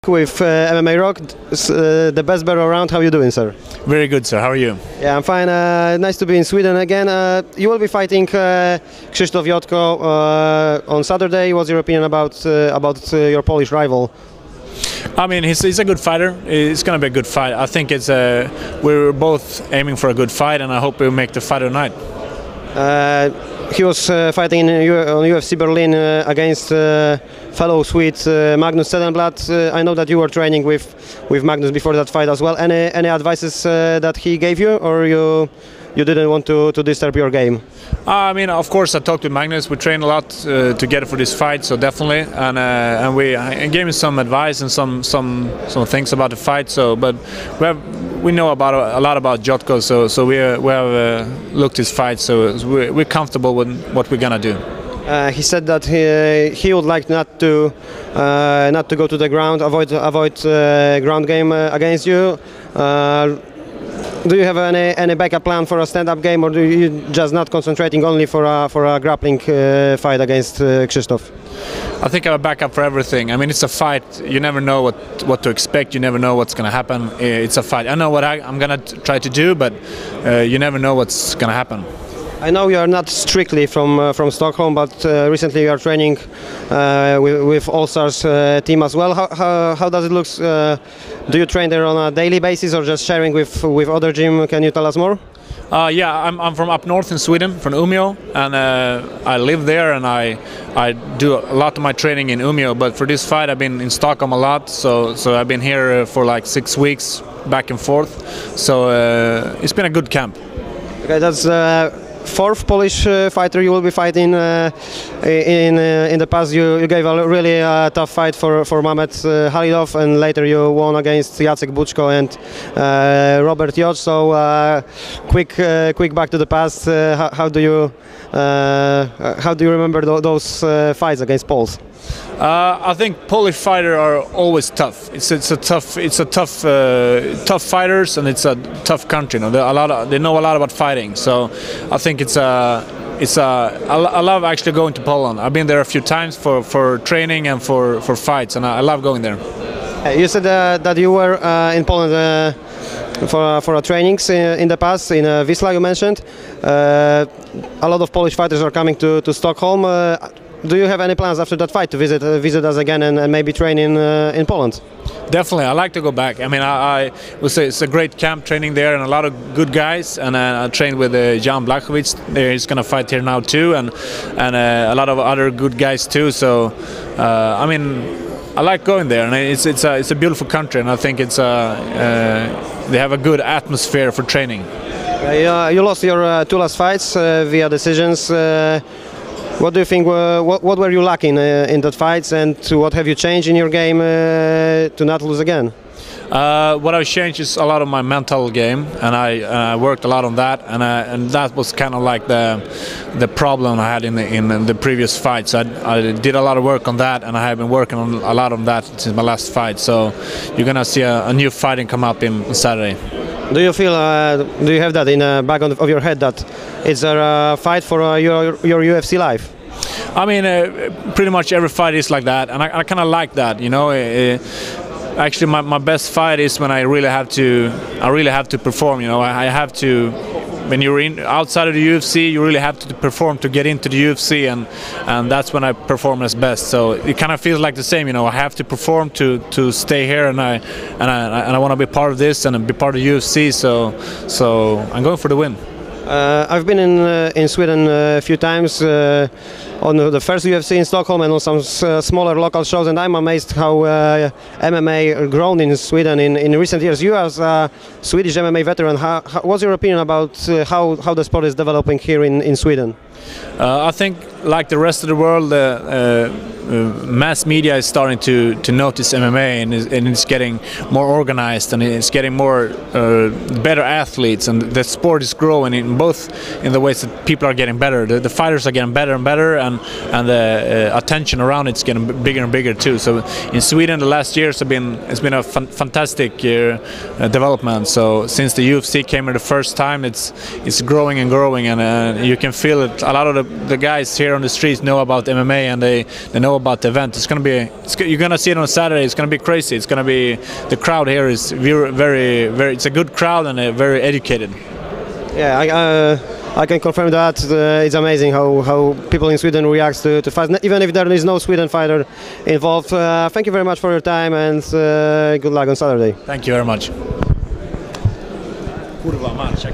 with MMA Rock, the best bear around. How are you doing, sir? Very good, sir. How are you? Yeah, I'm fine. Nice to be in Sweden again. You will be fighting Krzysztof Jotko on Saturday. What's your opinion about your Polish rival? I mean, he's a good fighter. It's going to be a good fight. I think we're both aiming for a good fight, and I hope we'll make the fight tonight. He was fighting on UFC Berlin against fellow Swede Magnus Cedenblad. I know that you were training with Magnus before that fight as well. Any advices that he gave you, or you didn't want to disturb your game? I mean, of course, I talked to Magnus. We trained a lot together for this fight, so definitely, and we gave him some advice and some things about the fight. So, but we know a lot about Jotko, so we have looked his fight, so we're comfortable with what we're gonna do. He said that he would like not to go to the ground, avoid ground game against you. Do you have any backup plan for a stand-up game, or do you just not concentrating only for a grappling fight against Krzysztof? I think I have a backup for everything. I mean, it's a fight. You never know what to expect. You never know what's going to happen. It's a fight. I know what I'm going to try to do, but you never know what's going to happen. I know you are not strictly from Stockholm, but recently you are training with All Stars team as well. How does it look? Do you train there on a daily basis, or just sharing with other gym? Can you tell us more? Yeah, I'm from up north in Sweden, from Umeå, and I live there, and I do a lot of my training in Umeå. But for this fight, I've been in Stockholm a lot, so I've been here for like 6 weeks, back and forth. So it's been a good camp. Okay, that's fourth Polish fighter you will be fighting. In the past, you gave a really tough fight for Mamet Halilov, and later you won against Jacek Buczko and Robert Jocz. So quick back to the past. How do you remember those fights against Poles? I think Polish fighters are always tough. It's a tough fighters, and it's a tough country. You know, they know a lot about fighting. So I think I love actually going to Poland. I've been there a few times for training and for fights, and I love going there. You said that you were in Poland for trainings in the past, in Wisla you mentioned. A lot of Polish fighters are coming to Stockholm. Do you have any plans after that fight to visit us again and maybe train in Poland? Definitely, I like to go back. I mean, I would say it's a great camp training there, and a lot of good guys. And I trained with Jan Blachowicz. He's going to fight here now too, and a lot of other good guys too. So, I mean, I like going there, and it's a beautiful country, and I think they have a good atmosphere for training. You lost your two last fights via decisions. What do you think? What were you lacking in that fights, and what have you changed in your game to not lose again? What I've changed is a lot of my mental game, and I worked a lot on that, and that was kind of like the problem I had in the previous fights. I did a lot of work on that, and I have been working on a lot on that since my last fight. So you're gonna see a new fighting come up on Saturday. Do you feel? Do you have that in the back of your head that it's a fight for your UFC life? I mean, pretty much every fight is like that, and I kind of like that, you know. Actually, my best fight is when I really have to perform. You know, I have to. When you're outside of the UFC, you really have to perform to get into the UFC, and that's when I perform as best. So it kind of feels like the same, you know. I have to perform to stay here, and I want to be part of this and be part of the UFC. So I'm going for the win. I've been in Sweden a few times on the first UFC in Stockholm and on some smaller local shows, and I'm amazed how MMA grown in Sweden in recent years. You as a Swedish MMA veteran, what's your opinion about how the sport is developing here in Sweden? I think, like the rest of the world, mass media is starting to notice MMA, and it's getting more organized, and it's getting more better athletes, and the sport is growing in the ways that people are getting better. The fighters are getting better and better, and the attention around it's getting bigger and bigger too. So in Sweden, the last years it's been a fantastic development. So since the UFC came here the first time, it's growing and growing, and you can feel it. A lot of the guys here on the streets know about MMA, and they know know about the event. You're gonna see it on Saturday. It's gonna be crazy. It's gonna be, the crowd here is very. It's a good crowd and very educated. Yeah, I can confirm that. It's amazing how people in Sweden react to fights, even if there is no Sweden fighter involved. Thank you very much for your time and good luck on Saturday. Thank you very much. Kurwa mać,